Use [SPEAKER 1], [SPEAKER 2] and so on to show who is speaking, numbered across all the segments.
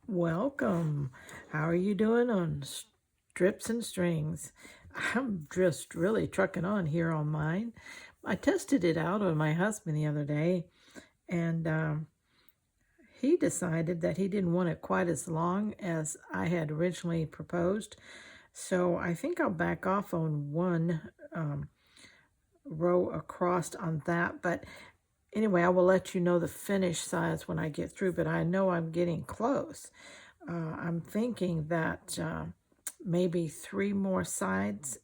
[SPEAKER 1] Welcome. How are you doing on strips and strings? I'm just really trucking on here on mine. I tested it out on my husband the other day, and he decided that he didn't want it quite as long as I had originally proposed. So I think I'll back off on one row across on that. But anyway, I will let you know the finished size when I get through, but I know I'm getting close. I'm thinking that maybe 3 more sides,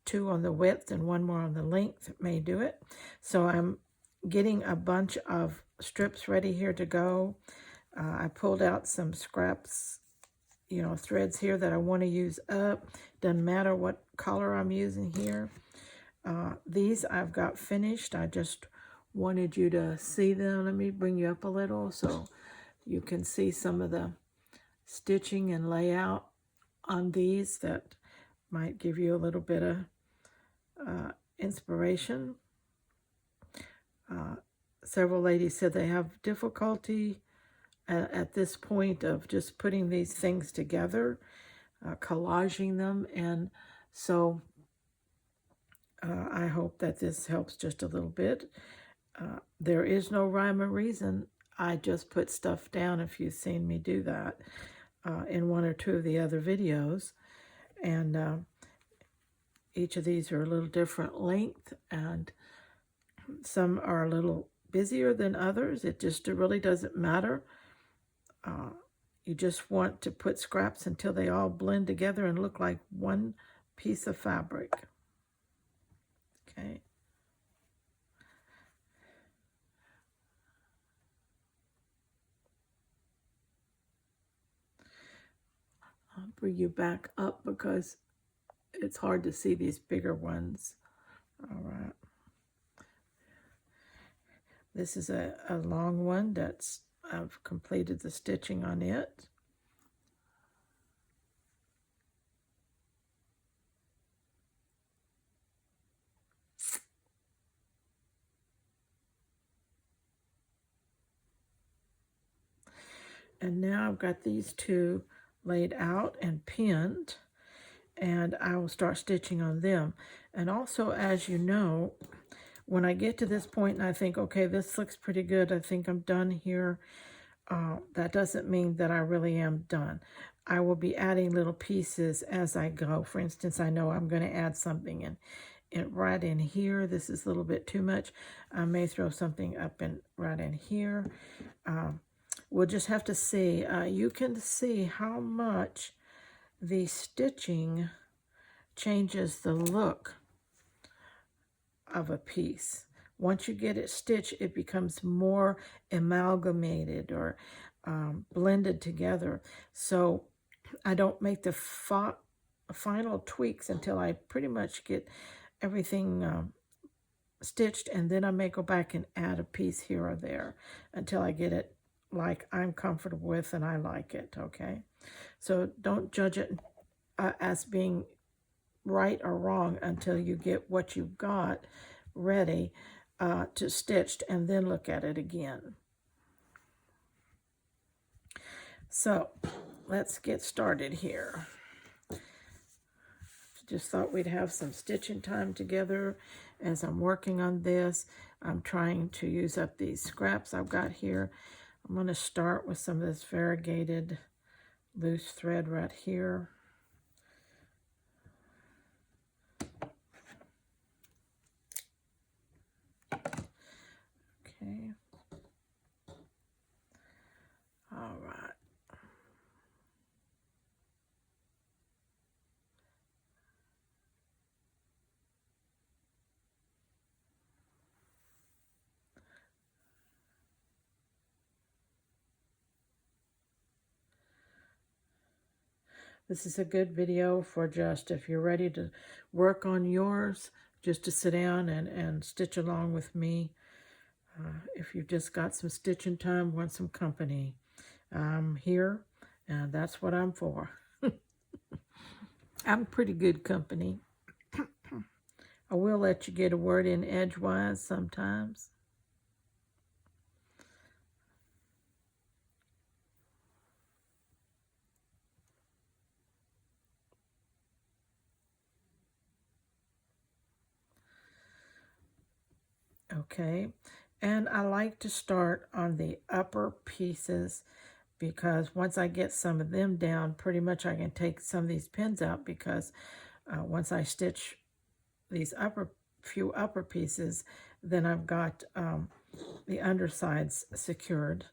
[SPEAKER 1] 2 on the width and 1 more on the length may do it. So I'm getting a bunch of strips ready here to go. I pulled out some scraps, threads here that I want to use up. Doesn't matter what color I'm using here. These I've got finished. I just wanted you to see them. Let me bring you up a little so you can see some of the stitching and layout on these that might give you a little bit of inspiration. Several ladies said they have difficulty at this point of just putting these things together, collaging them, and so I hope that this helps just a little bit. There is no rhyme or reason. I just put stuff down if you've seen me do that in 1 or 2 of the other videos. And each of these are a little different length, and some are a little busier than others. It really doesn't matter. You just want to put scraps until they all blend together and look like one piece of fabric. Okay. I'll bring you back up because it's hard to see these bigger ones. All right. This is a long one that's I've completed the stitching on it. And now I've got these 2 laid out and pinned, and I will start stitching on them. And also, as you know, when I get to this point and I think, okay, this looks pretty good, I think I'm done here, that doesn't mean that I really am done. I will be adding little pieces as I go. For instance, I know I'm going to add something in right in here. This is a little bit too much. I may throw something up right in here. We'll just have to see. You can see how much the stitching changes the look of a piece. Once you get it stitched, it becomes more amalgamated or blended together. So I don't make the final tweaks until I pretty much get everything stitched, and then I may go back and add a piece here or there until I get it like I'm comfortable with and I like it, okay? So don't judge it as being right or wrong until you get what you've got ready to stitched, and then look at it again. So let's get started here. Just thought we'd have some stitching time together as I'm working on this. I'm trying to use up these scraps I've got here. I'm going to start with some of this variegated loose thread right here. Okay. All right. This is a good video for just if you're ready to work on yours, just to sit down and stitch along with me. If you've just got some stitching time, want some company, I'm here, and that's what I'm for. I'm pretty good company. I will let you get a word in edgewise sometimes. Okay, and I like to start on the upper pieces because once I get some of them down, pretty much I can take some of these pins out because once I stitch these few upper pieces, then I've got the undersides secured,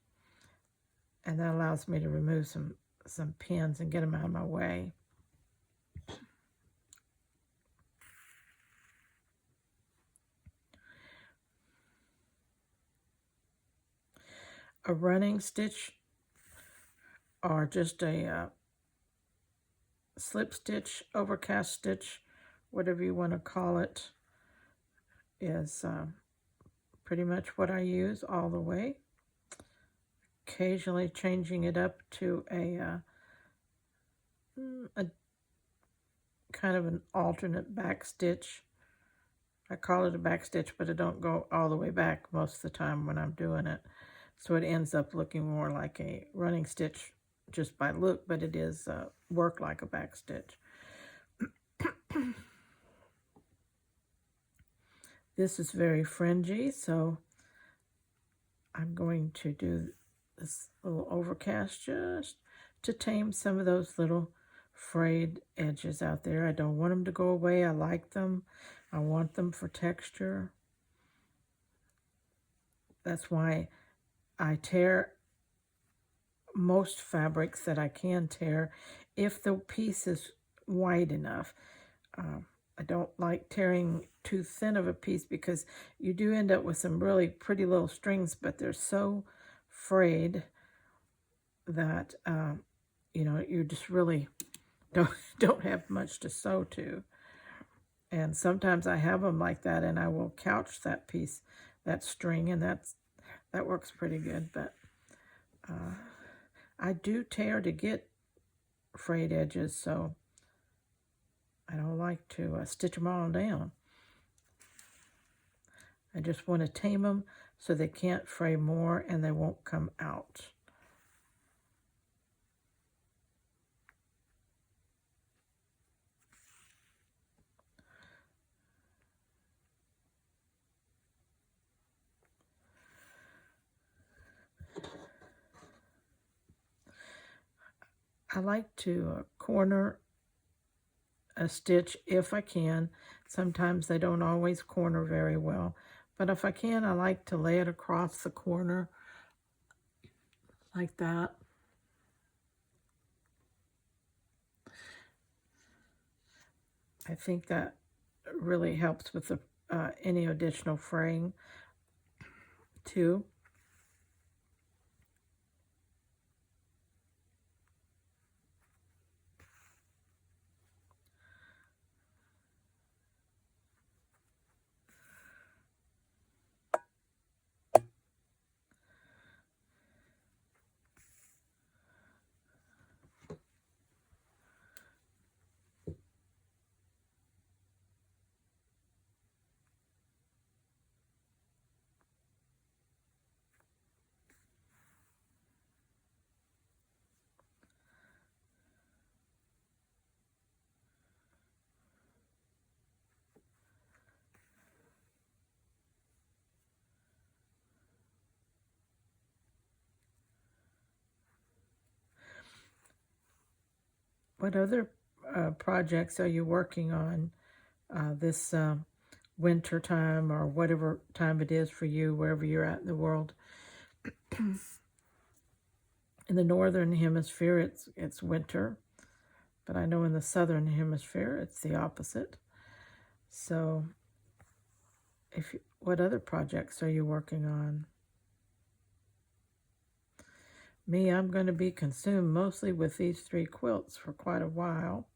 [SPEAKER 1] and that allows me to remove some pins and get them out of my way. A running stitch or just a slip stitch, overcast stitch, whatever you want to call it, is pretty much what I use all the way. Occasionally changing it up to a kind of an alternate back stitch. I call it a back stitch, but I don't go all the way back most of the time when I'm doing it. So it ends up looking more like a running stitch just by look, but it is work like a back stitch. This is very fringy, so I'm going to do this little overcast just to tame some of those little frayed edges out there. I don't want them to go away. I like them. I want them for texture. That's why I tear most fabrics that I can tear if the piece is wide enough. I don't like tearing too thin of a piece because you do end up with some really pretty little strings, but they're so frayed that you know, you just really don't have much to sew to. And sometimes I have them like that, and I will couch that piece, that string, and that works pretty good. But I do tear to get frayed edges, so I don't like to stitch them all down. I just want to tame them so they can't fray more and they won't come out. I like to corner a stitch if I can. Sometimes they don't always corner very well, but if I can, I like to lay it across the corner like that. I think that really helps with the any additional fraying too. What other projects are you working on this winter time or whatever time it is for you, wherever you're at in the world? In the northern hemisphere, it's winter, but I know in the southern hemisphere, it's the opposite. So, what other projects are you working on? Me, I'm going to be consumed mostly with these 3 quilts for quite a while.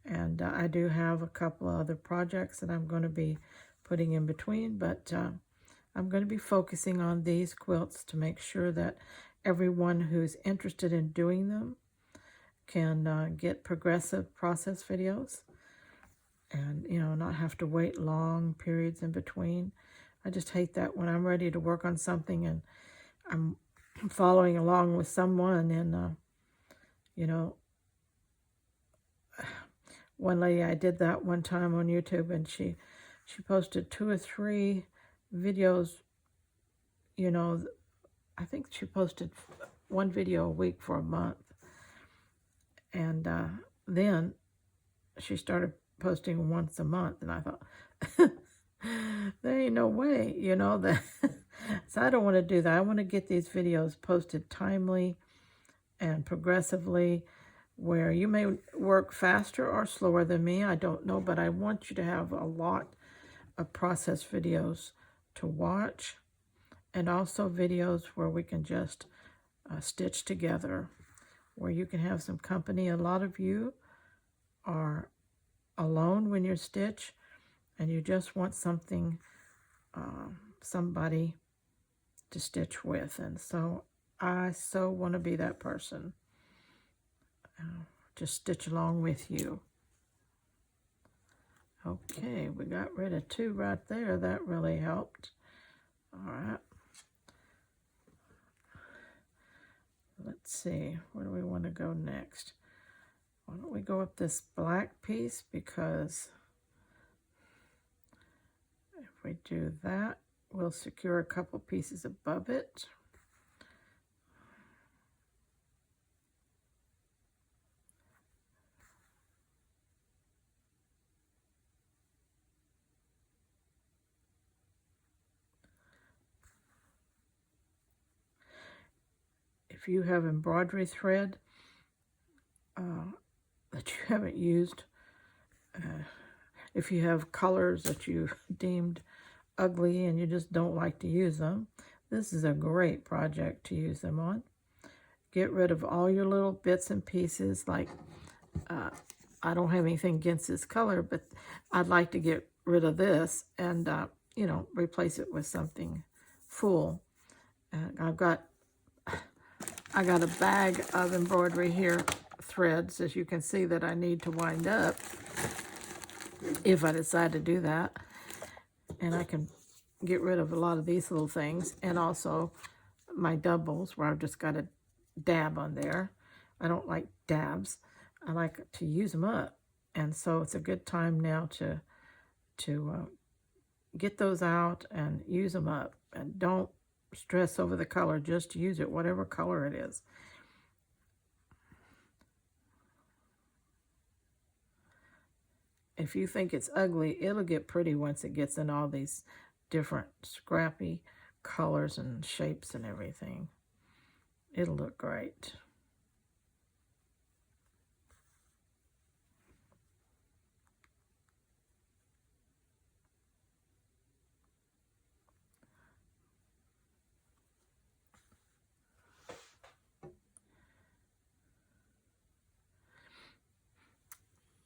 [SPEAKER 1] And I do have a couple of other projects that I'm going to be putting in between, but I'm going to be focusing on these quilts to make sure that everyone who's interested in doing them can get progressive process videos and, you know, not have to wait long periods in between. I just hate that when I'm ready to work on something and I'm following along with someone and, you know, one lady, I did that one time on YouTube, and she posted 2 or 3 videos, you know, I think she posted one video a week for a month. And then she started posting once a month. And I thought, there ain't no way, you know, that. So I don't want to do that. I want to get these videos posted timely and progressively, where you may work faster or slower than me. I don't know, but I want you to have a lot of process videos to watch, and also videos where we can just stitch together, where you can have some company. A lot of you are alone when you stitch, and you just want something, somebody to stitch with. And so I so want to be that person. Just stitch along with you. Okay, we got rid of 2 right there. That really helped. All right. Let's see, where do we want to go next? Why don't we go up this black piece, because if we do that, we'll secure a couple pieces above it. If you have embroidery thread that you haven't used, if you have colors that you deemed ugly and you just don't like to use them, this is a great project to use them on. Get rid of all your little bits and pieces. Like, I don't have anything against this color, but I'd like to get rid of this and, you know, replace it with something full. And I got a bag of embroidery here, threads, as you can see, that I need to wind up if I decide to do that. And I can get rid of a lot of these little things, and also my doubles where I've just got a dab on there. I don't like dabs. I like to use them up. And so it's a good time now to get those out and use them up. And don't stress over the color. Just use it, whatever color it is. If you think it's ugly, it'll get pretty once it gets in all these different scrappy colors and shapes and everything. It'll look great.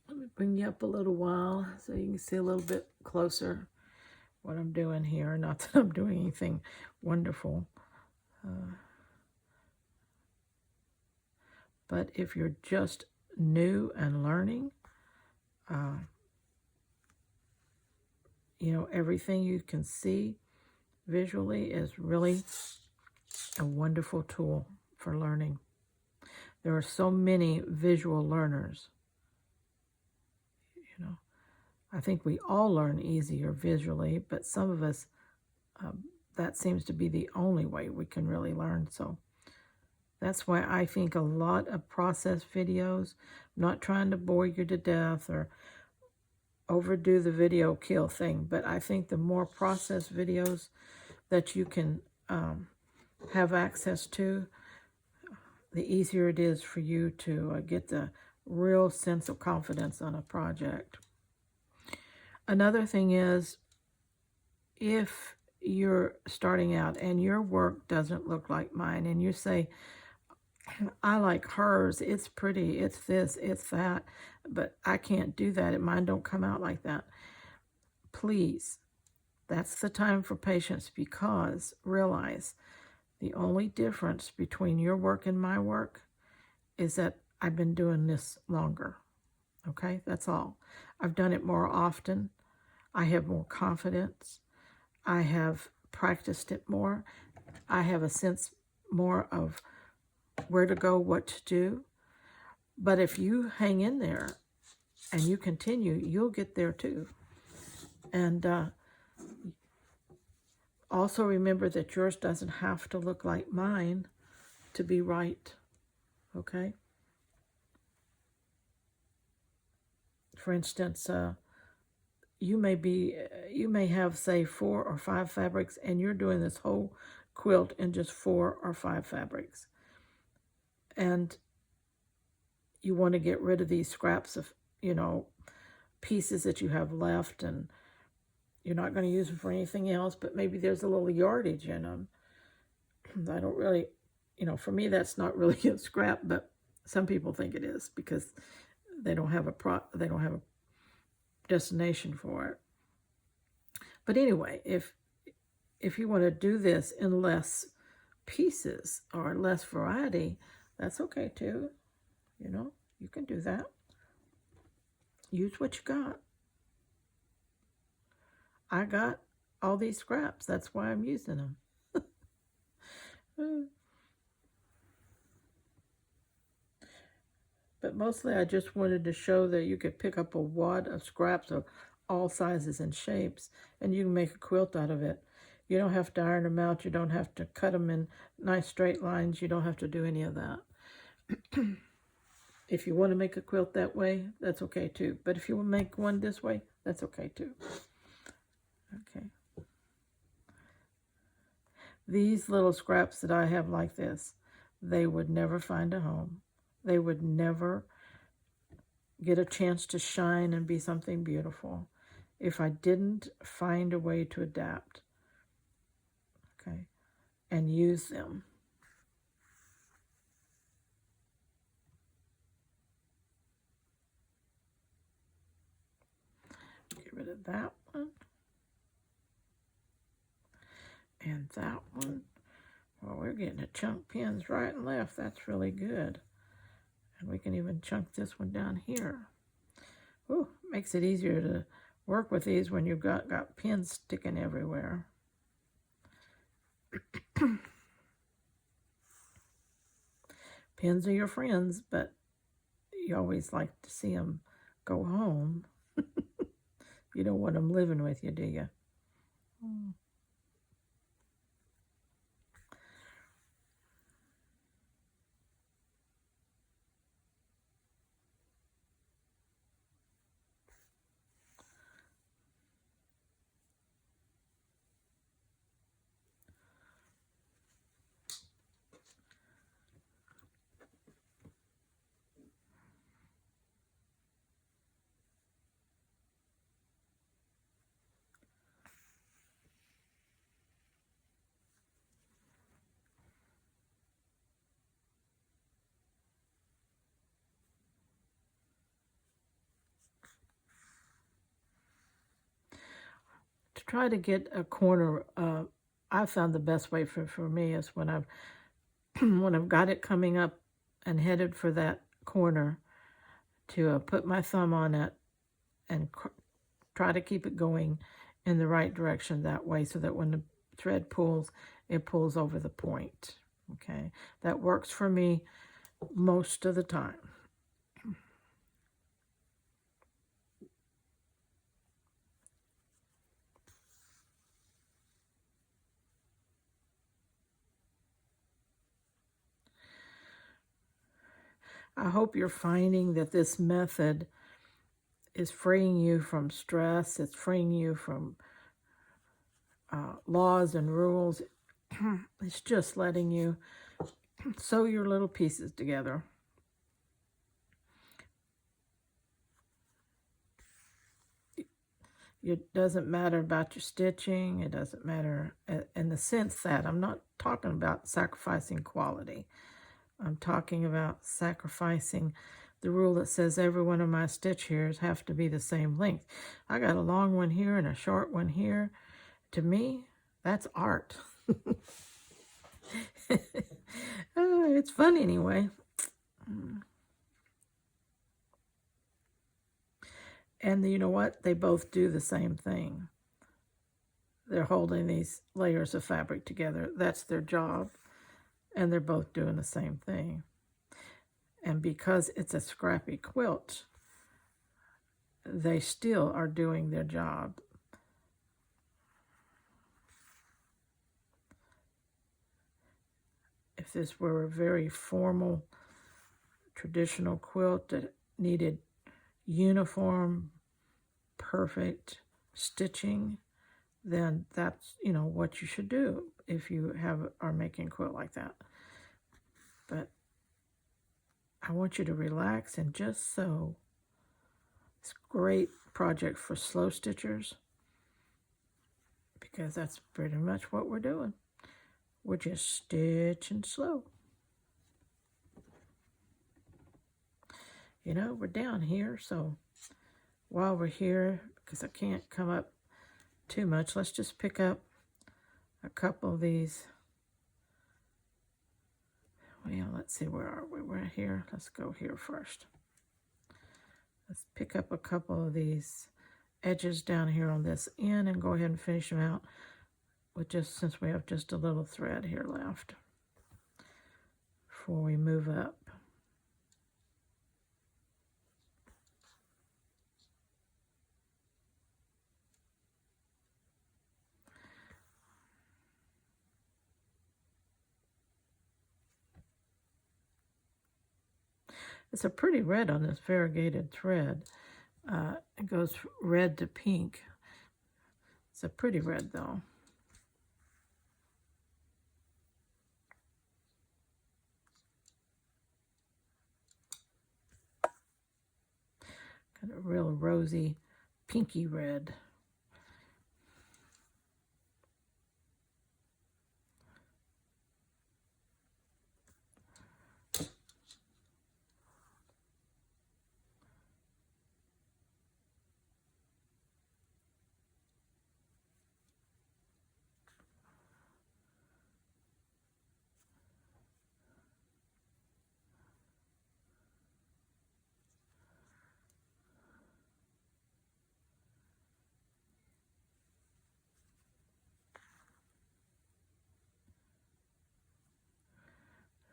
[SPEAKER 1] Let me bring you up a little while so you can see a little bit closer what I'm doing here. Not that I'm doing anything wonderful. But if you're just new and learning, you know, everything you can see visually is really a wonderful tool for learning. There are so many visual learners. You know, I think we all learn easier visually, but some of us, that seems to be the only way we can really learn. So that's why I think a lot of process videos, I'm not trying to bore you to death or overdo the video kill thing, but I think the more process videos that you can have access to, the easier it is for you to get the real sense of confidence on a project. Another thing is, if you're starting out and your work doesn't look like mine, and you say, I like hers, it's pretty, it's this, it's that, but I can't do that, mine don't come out like that. Please, that's the time for patience, because realize the only difference between your work and my work is that I've been doing this longer. Okay, that's all. I've done it more often. I have more confidence. I have practiced it more. I have a sense more of where to go, what to do. But if you hang in there and you continue, you'll get there too. And Also remember that yours doesn't have to look like mine to be right, okay? For instance, you may have, say, 4 or 5 fabrics, and you're doing this whole quilt in just 4 or 5 fabrics. And you want to get rid of these scraps of, pieces that you have left, and you're not going to use them for anything else, but maybe there's a little yardage in them. I don't really, for me, that's not really a scrap, but some people think it is because they don't have a destination for it. But anyway, if you want to do this in less pieces or less variety, that's okay too. You can do that. Use what you got. I got all these scraps. That's why I'm using them. But mostly I just wanted to show that you could pick up a wad of scraps of all sizes and shapes, and you can make a quilt out of it. You don't have to iron them out. You don't have to cut them in nice straight lines. You don't have to do any of that. If you want to make a quilt that way, that's okay too. But if you want to make one this way, that's okay too. Okay. These little scraps that I have like this, they would never find a home. They would never get a chance to shine and be something beautiful if I didn't find a way to adapt, okay, and use them. Get rid of that one. And that one. Well, we're getting to chunk pins right and left. That's really good. And we can even chunk this one down here. Ooh, makes it easier to work with these when you've got pins sticking everywhere. Pins are your friends, but you always like to see them go home. You don't want them living with you, do you? To try to get a corner, I found the best way for me is when I've when I've got it coming up and headed for that corner, to put my thumb on it and try to keep it going in the right direction that way, so that when the thread pulls, it pulls over the point. Okay, that works for me most of the time. I hope you're finding that this method is freeing you from stress. It's freeing you from laws and rules. It's just letting you sew your little pieces together. It doesn't matter about your stitching. It doesn't matter in the sense that I'm not talking about sacrificing quality. I'm talking about sacrificing the rule that says every one of my stitch hairs have to be the same length. I got a long one here and a short one here. To me, that's art. It's fun anyway. And you know what? They both do the same thing. They're holding these layers of fabric together. That's their job. And they're both doing the same thing. And because it's a scrappy quilt, they still are doing their job. this were a very formal, traditional quilt that needed uniform, perfect stitching, then that's, what you should do if you are making a quilt like that. But I want you to relax and just sew. It's a great project for slow stitchers because that's pretty much what we're doing. We're just stitching slow. We're down here, so while we're here, because I can't come up too much, let's just pick up a couple of these. Well, let's see, where are we? We're here. Let's go here first. Let's pick up a couple of these edges down here on this end and go ahead and finish them out with since we have just a little thread here left before we move up. It's a pretty red on this variegated thread. It goes red to pink. It's a pretty red though. Kind of real rosy, pinky red.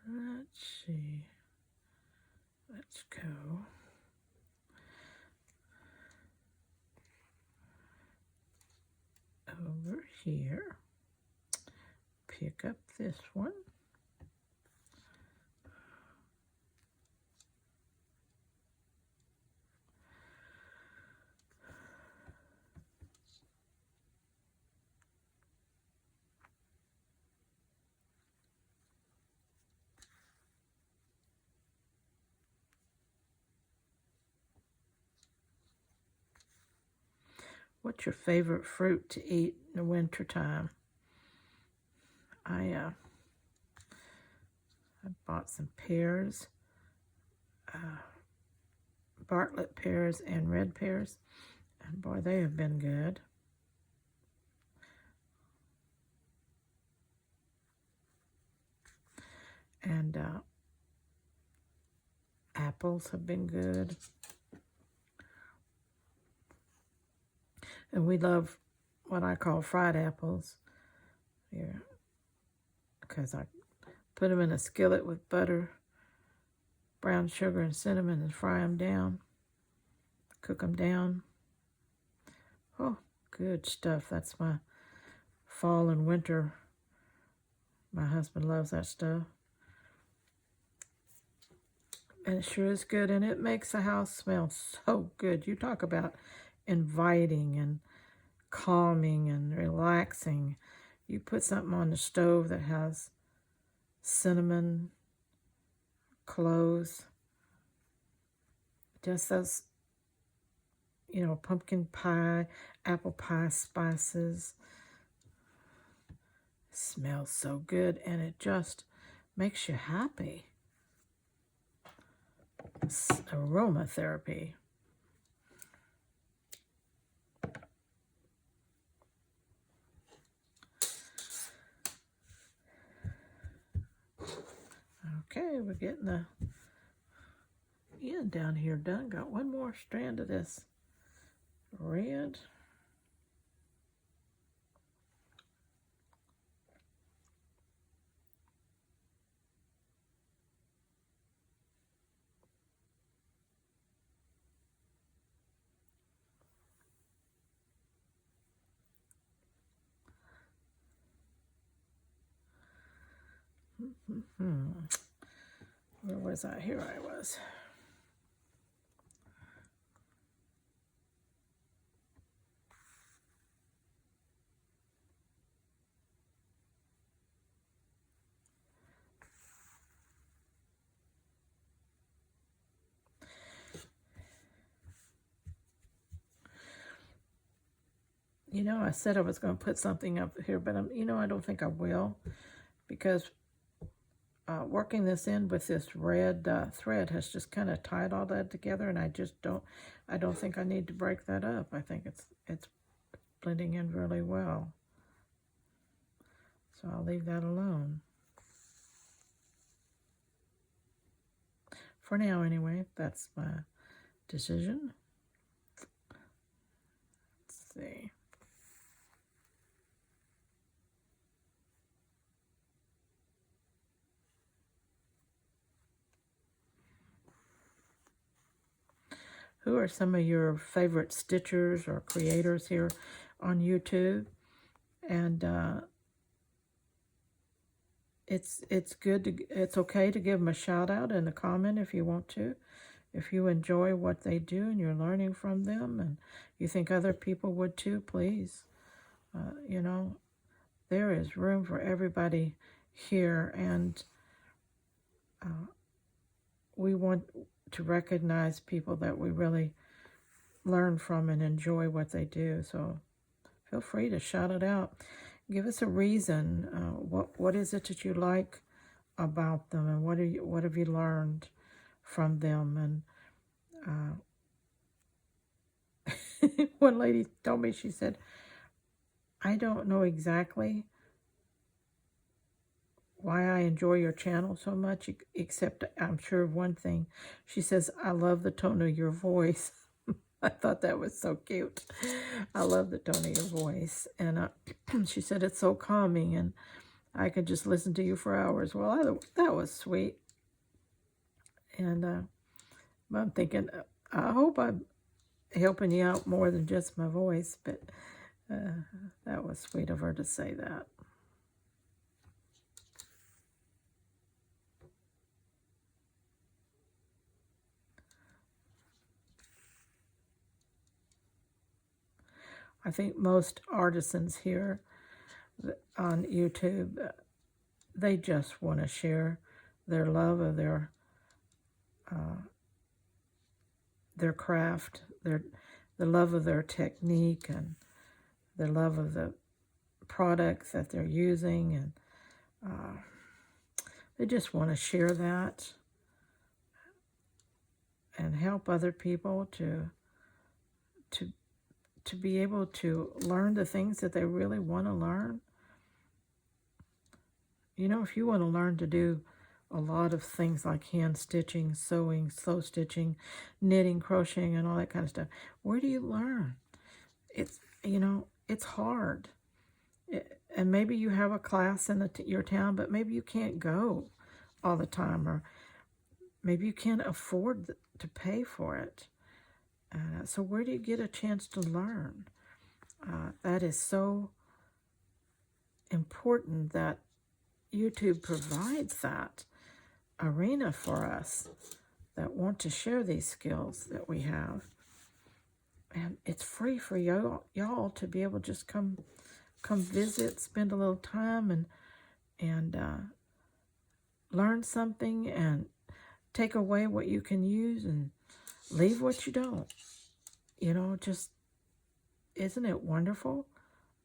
[SPEAKER 1] Let's see. Let's go. Over here. Pick up this one. What's your favorite fruit to eat in the wintertime? I bought some pears, Bartlett pears and red pears, and boy, they have been good. And apples have been good. And we love what I call fried apples here, because I put them in a skillet with butter, brown sugar, and cinnamon and fry them down, cook them down. Oh, good stuff. That's my fall and winter. My husband loves that stuff. And it sure is good, and it makes the house smell so good. You talk about inviting and calming and relaxing. You put something on the stove that has cinnamon, cloves, just those, pumpkin pie, apple pie spices. It smells so good, and it just makes you happy. It's aromatherapy. Okay, we're getting the end down here done. Got one more strand of this red. Where was I? Here I was. You know, I said I was going to put something up here, but I don't think I will, because working this in with this red thread has just kind of tied all that together, and I don't think I need to break that up. I think it's blending in really well. So I'll leave that alone. For now, anyway, that's my decision. Let's see. Who are some of your favorite stitchers or creators here on YouTube? And it's okay to give them a shout out in a comment if you want to. If you enjoy what they do and you're learning from them and you think other people would too, please. There is room for everybody here, and we want to recognize people that we really learn from and enjoy what they do. So feel free to shout it out. Give us a reason. What is it that you like about them, and what have you learned from them? And one lady told me, she said, I don't know exactly why I enjoy your channel so much, except I'm sure of one thing. She says, I love the tone of your voice. I thought that was so cute. I love the tone of your voice. And she said, it's so calming, and I could just listen to you for hours. Well, that was sweet. And I'm thinking, I hope I'm helping you out more than just my voice, but that was sweet of her to say that. I think most artisans here on YouTube, they just want to share their love of their craft, the love of their technique, and the love of the products that they're using, and they just want to share that and help other people to be able to learn the things that they really want to learn. If you want to learn to do a lot of things like hand stitching, sewing, sew stitching, knitting, crocheting, and all that kind of stuff, where do you learn? It's hard. And maybe you have a class in your town, but maybe you can't go all the time, or maybe you can't afford to pay for it. So where do you get a chance to learn? That is so important that YouTube provides that arena for us that want to share these skills that we have. And it's free for y'all to be able to just come visit, spend a little time, and learn something, and take away what you can use and leave what you don't. Just, isn't it wonderful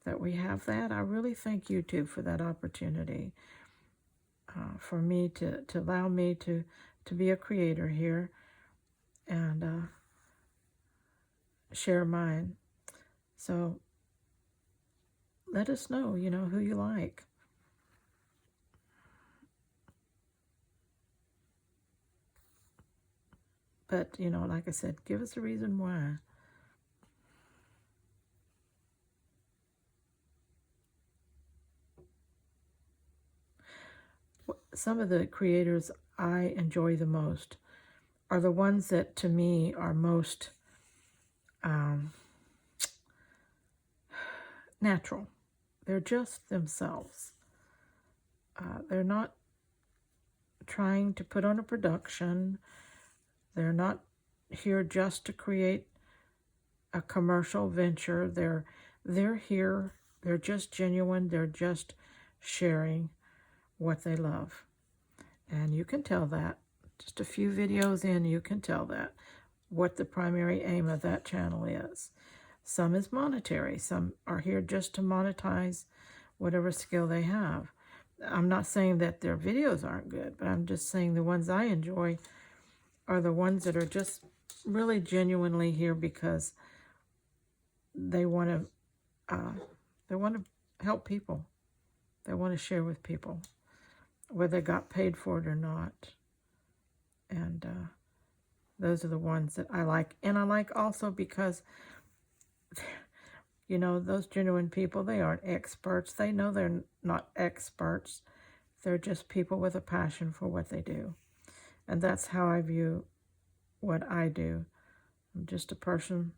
[SPEAKER 1] that we have that? I really thank YouTube for that opportunity, for me to allow me to be a creator here and share mine. So let us know, who you like. But, like I said, give us a reason why. Some of the creators I enjoy the most are the ones that, to me, are most natural. They're just themselves. They're not trying to put on a production. They're not here just to create a commercial venture. They're here. They're just genuine. They're just sharing what they love. And you can tell that. Just a few videos in, you can tell that, what the primary aim of that channel is. Some is monetary. Some are here just to monetize whatever skill they have. I'm not saying that their videos aren't good, but I'm just saying the ones I enjoy are the ones that are just really genuinely here because they want to help people. They want to share with people, whether they got paid for it or not. And those are the ones that I like. And I like also because, you know, those genuine people, they aren't experts. They know they're not experts. They're just people with a passion for what they do. And that's how I view what I do. I'm just a person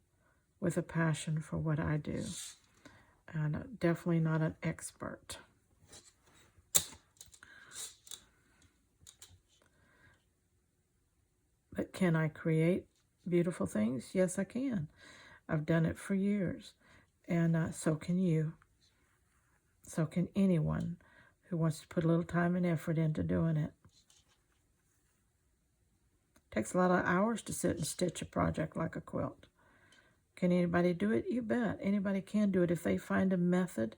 [SPEAKER 1] with a passion for what I do. And definitely not an expert. But can I create beautiful things? Yes, I can. I've done it for years. And so can you. So can anyone who wants to put a little time and effort into doing it. It takes a lot of hours to sit and stitch a project like a quilt. Can anybody do it? You bet. Anybody can do it if they find a method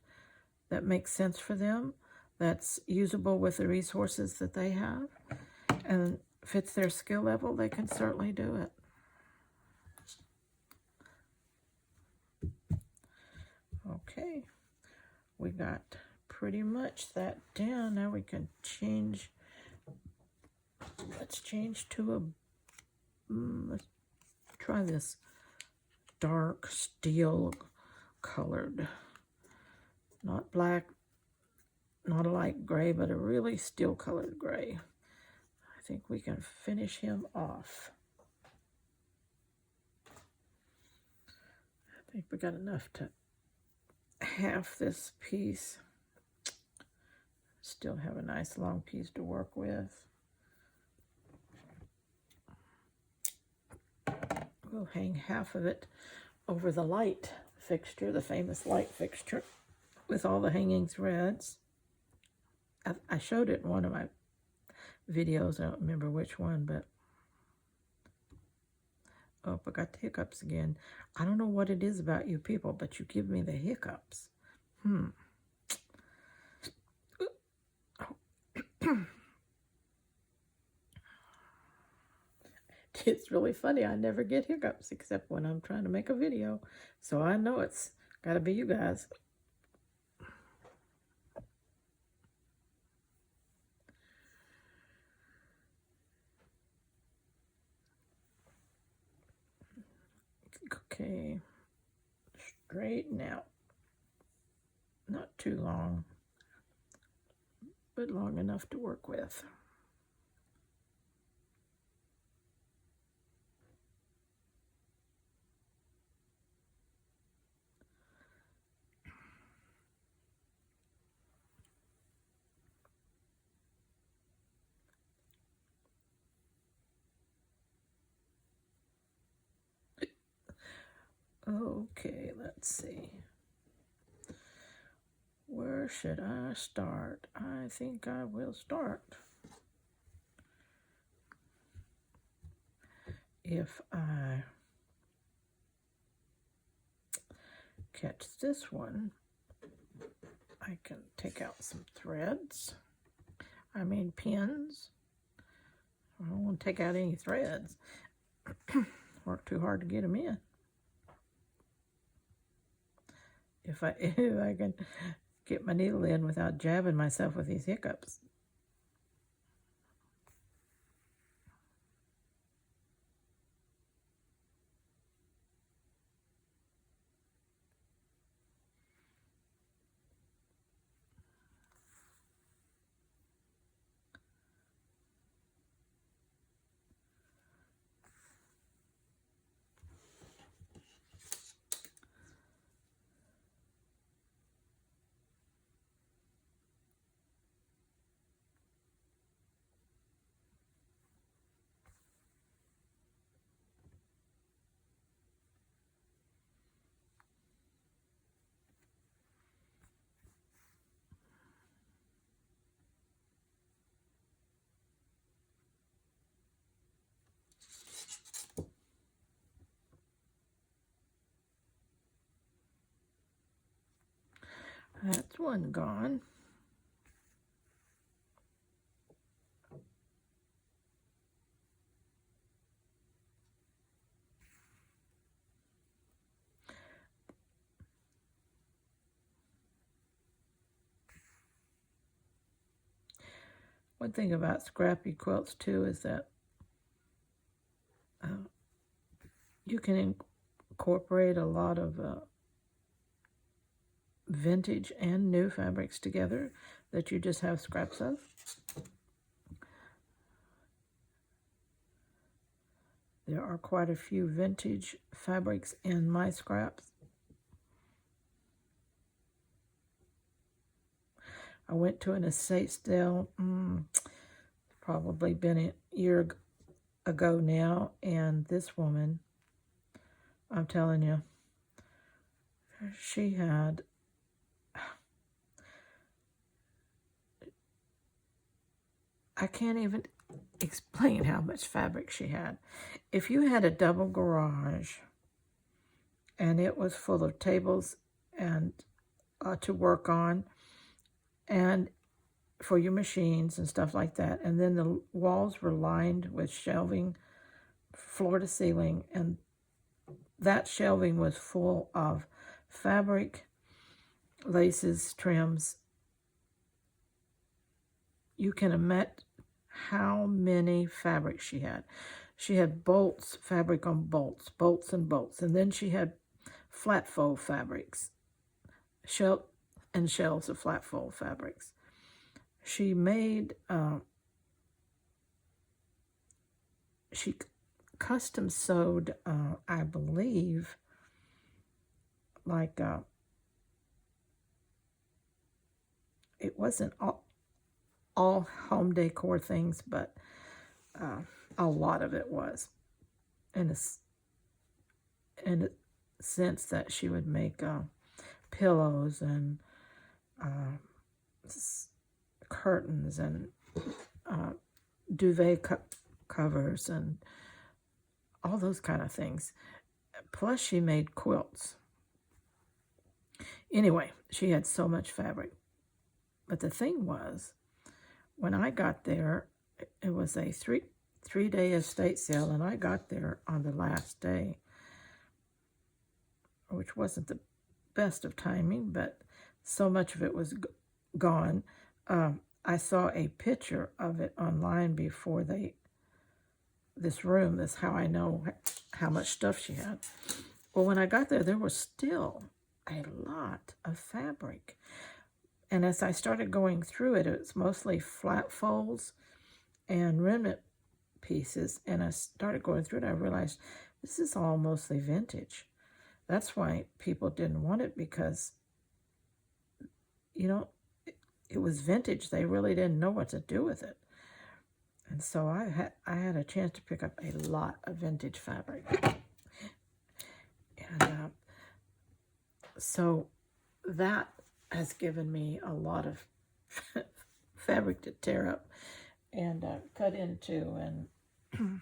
[SPEAKER 1] that makes sense for them, that's usable with the resources that they have, and fits their skill level. They can certainly do it. Okay, we got pretty much that down. Now we can change. Let's change to a, let's try this dark steel colored, not black, not a light gray, but a really steel colored gray. I think we can finish him off. I think we got enough to half this piece. Still have a nice long piece to work with. We'll hang half of it over the light fixture, the famous light fixture, with all the hanging threads. I showed it in one of my videos. I don't remember which one, but oh, I got the hiccups again. I don't know what it is about you people, but you give me the hiccups. It's really funny. I never get hiccups except when I'm trying to make a video. So I know it's got to be you guys. Okay. Straighten out. Not too long, but long enough to work with. Okay, let's see. Where should I start? I think I will start. If I catch this one, I can take out some threads. I mean pins. I don't want to take out any threads. Work too hard to get them in. If I can get my needle in without jabbing myself with these hiccups. That's one gone. One thing about scrappy quilts too is that you can incorporate a lot of vintage and new fabrics together that you just have scraps of. There are quite a few vintage fabrics in my scraps. I went to an estate sale, probably been a year ago now, and this woman, I'm telling you, she had, I can't even explain how much fabric she had. If you had a double garage and it was full of tables and to work on and for your machines and stuff like that, and then the walls were lined with shelving floor to ceiling, and that shelving was full of fabric, laces, trims. You can imagine how many fabrics she had. She had bolts, fabric on bolts, bolts and bolts. And then she had flat fold fabrics, shelves of flat fold fabrics. She made, she custom sewed, I believe, like, it wasn't all home decor things, but a lot of it was. In a sense that she would make pillows and curtains and duvet covers and all those kind of things. Plus, she made quilts. Anyway, she had so much fabric. But the thing was, when I got there, it was a three-day estate sale, and I got there on the last day, which wasn't the best of timing, but so much of it was gone. I saw a picture of it online before this room. That's how I know how much stuff she had. Well, when I got there, there was still a lot of fabric. And as I started going through it, it's mostly flat folds and remnant pieces. And I started going through it, I realized this is all mostly vintage. That's why people didn't want it, because, you know, it was vintage. They really didn't know what to do with it. And so I had a chance to pick up a lot of vintage fabric. And so that has given me a lot of fabric to tear up and cut into, and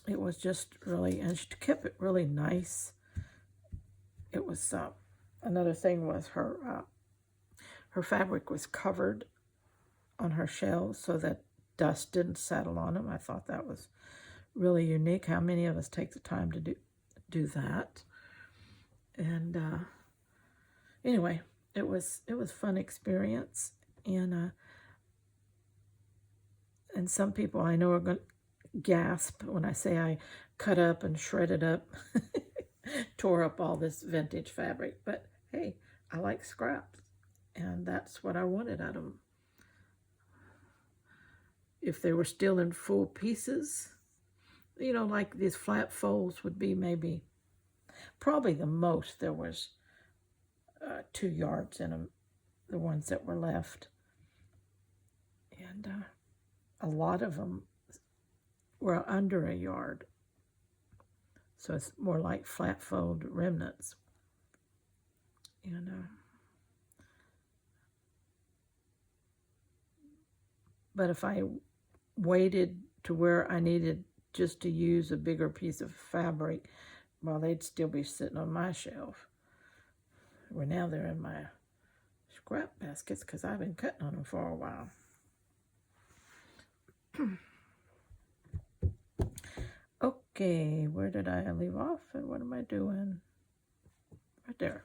[SPEAKER 1] it was just really, and she kept it really nice. It was, another thing was her fabric was covered on her shelves so that dust didn't settle on them. I thought that was really unique. How many of us take the time to do that? And anyway, it was fun experience, and some people I know are going to gasp when I say I cut up and shredded up, tore up all this vintage fabric. But hey, I like scraps, and that's what I wanted out of them. If they were still in full pieces, you know, like these flat folds would be maybe, probably the most there was 2 yards in them, the ones that were left. And a lot of them were under a yard. So it's more like flat fold remnants. And but if I waited to where I needed just to use a bigger piece of fabric, well, they'd still be sitting on my shelf. Well, now they're in my scrap baskets because I've been cutting on them for a while. Okay, where did I leave off and what am I doing? Right there.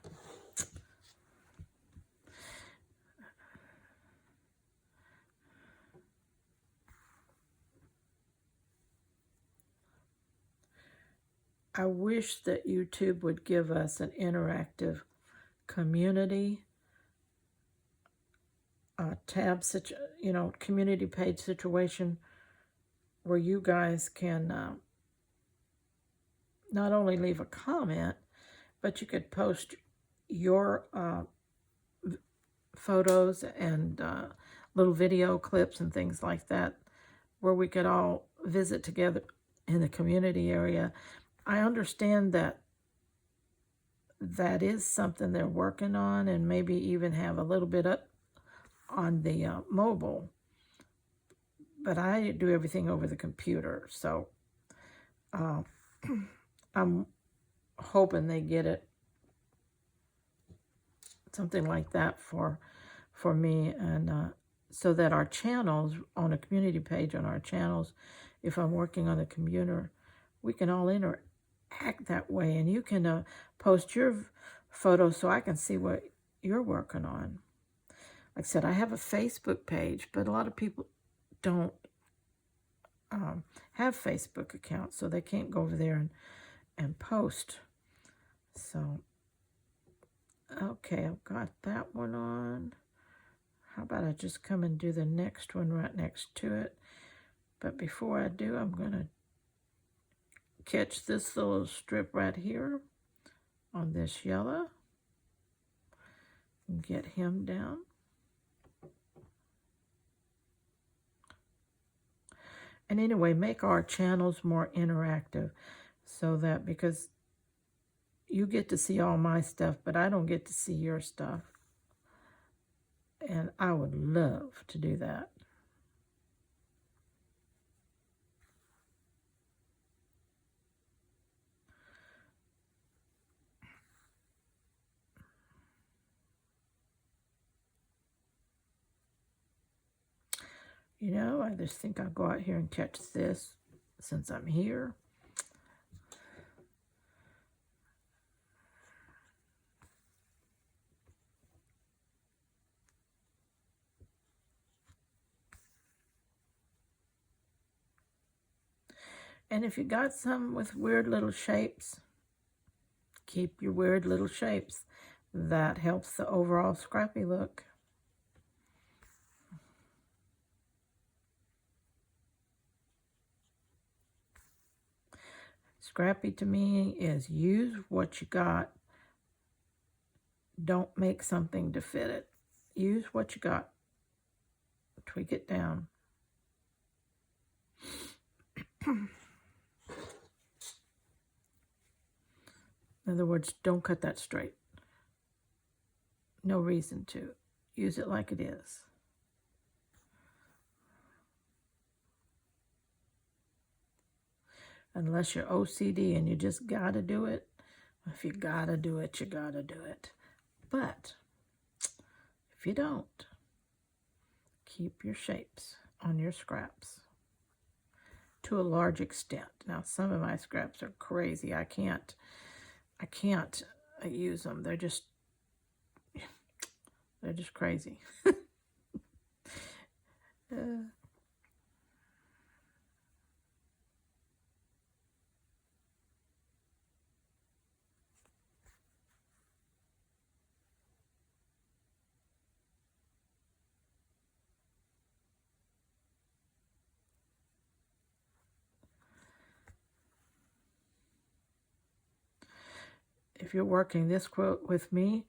[SPEAKER 1] I wish that YouTube would give us an interactive community tab, community page situation where you guys can not only leave a comment, but you could post your photos and little video clips and things like that, where we could all visit together in the community area. I understand that is something they're working on, and maybe even have a little bit up on the mobile. But I do everything over the computer, so I'm hoping they get it, something like that for me, and so that our channels, on a community page on our channels, if I'm working on the computer, we can all interact that way, and you can post your photos so I can see what you're working on. Like I said, I have a Facebook page, but a lot of people don't have Facebook accounts, so they can't go over there and post. So, okay, I've got that one on. How about I just come and do the next one right next to it? But before I do, I'm going to catch this little strip right here on this yellow and get him down. And anyway, make our channels more interactive, so that, because you get to see all my stuff, but I don't get to see your stuff. And I would love to do that. You know, I just think I'll go out here and catch this since I'm here. And if you got some with weird little shapes, keep your weird little shapes. That helps the overall scrappy look. Scrappy to me is use what you got. Don't make something to fit it. Use what you got. Tweak it down. In other words, don't cut that straight. No reason to. Use it like it is. Unless you're OCD and you just gotta do it. If you gotta do it, you gotta do it. But if you don't, keep your shapes on your scraps to a large extent. Now, some of my scraps are crazy. I can't use them. They're just crazy. If you're working this quilt with me,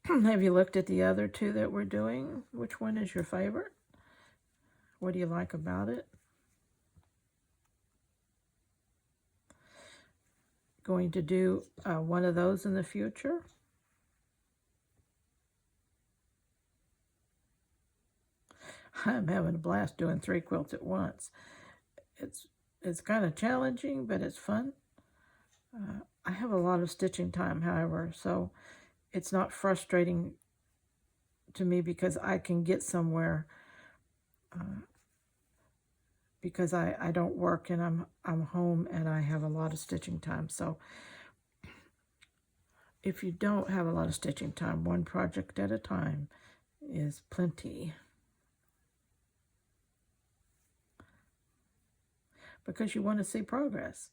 [SPEAKER 1] have you looked at the other two that we're doing? Which one is your favorite? What do you like about it? Going to do one of those in the future? I'm having a blast doing 3 quilts at once. It's kind of challenging, but it's fun. I have a lot of stitching time, however, so it's not frustrating to me because I can get somewhere because I don't work and I'm home and I have a lot of stitching time. So if you don't have a lot of stitching time, one project at a time is plenty. Because you want to see progress.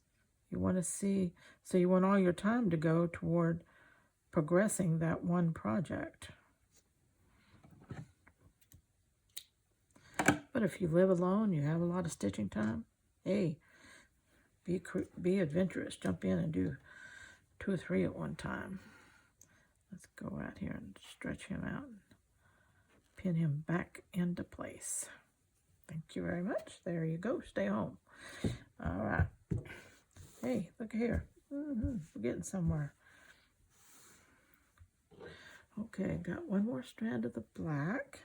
[SPEAKER 1] You want to see, so you want all your time to go toward progressing that one project. But if you live alone, you have a lot of stitching time, hey, be adventurous. Jump in and do 2 or 3 at one time. Let's go out here and stretch him out and pin him back into place. Thank you very much. There you go. Stay home. All right. Hey, look here. We're getting somewhere. Okay, got one more strand of the black.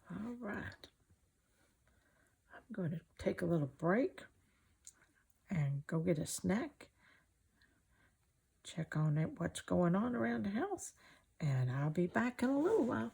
[SPEAKER 1] All right. I'm going to take a little break and go get a snack. Check on it, what's going on around the house, and I'll be back in a little while.